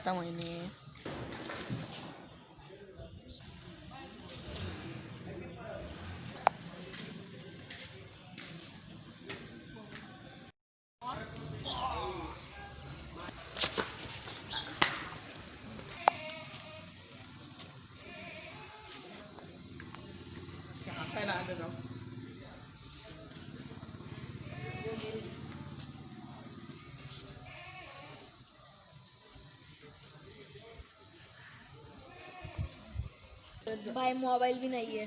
था मैंने। भाई मोबाइल भी नहीं है।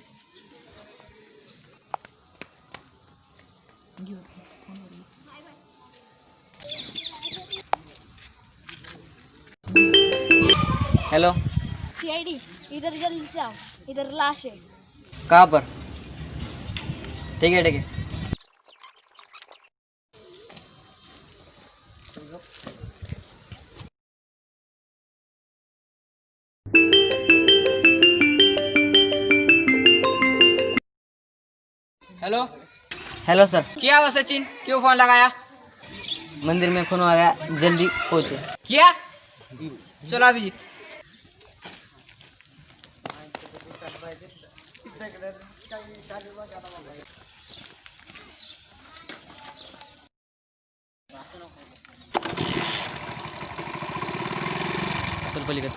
हेलो, सीआईडी इधर जल्दी से आओ, इधर लाश है। कहाँ पर? ठीक है ठीक है। हेलो, हेलो सर, क्या हुआ सचिन, क्यों फोन लगाया? मंदिर में खून आ गया, जल्दी पहुँचे। क्या? चलो अभिजीत। चल पलीकडे.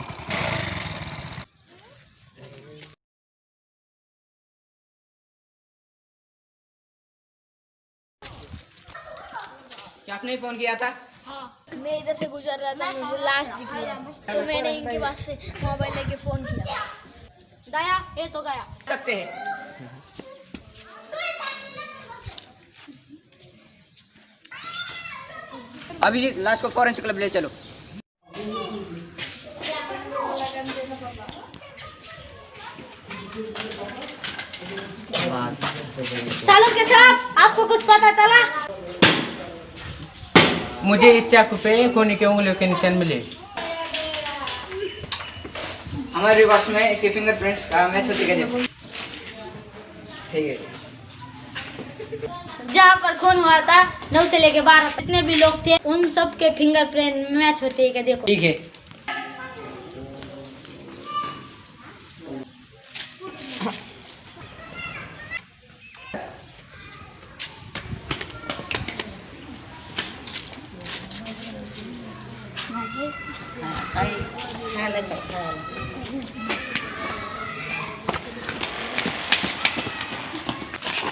क्या आपने फोन किया था? हाँ, मैं इधर से गुजर रहा था, मुझे लाश दिख गया तो मैंने इनके पास से मोबाइल लेके फोन किया। गया ये तो गया। सकते हैं। अभिजीत, लाश को फॉरेंसिक क्लब ले चलो। सालों के साथ आपको कुछ पता चला? मुझे इस चाकू पे खून की उंगलियों के निशान मिले। हमारे रिकॉर्ड्स में इसके फिंगरप्रिंट्स का मैच होते क्या देखो। ठीक है। जहाँ पर खून हुआ था 9 से लेके 12 जितने भी लोग थे उन सब के फिंगरप्रिंट मैच होते हैं क्या देखो। ठीक है।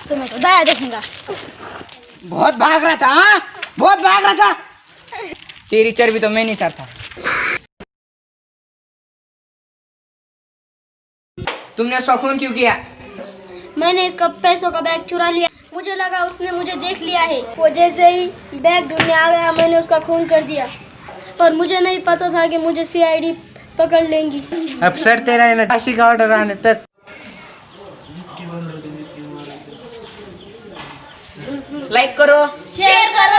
तुम्हें तो दया देखेगा। बहुत भाग रहा था, हाँ? बहुत भाग रहा था। तेरी चर्बी तो मैं नहीं था। तुमने उसका खून क्यों किया? मैंने इसका पैसों का बैग चुरा लिया, मुझे लगा उसने मुझे देख लिया है। वो जैसे ही बैग ढूंढने आ गया मैंने उसका खून कर दिया, पर मुझे नहीं पता था कि मुझे सीआईडी पकड़ लेंगी। अब सर तेरा है ना, फांसी का ऑर्डर आने तक। लाइक करो, शेयर करो।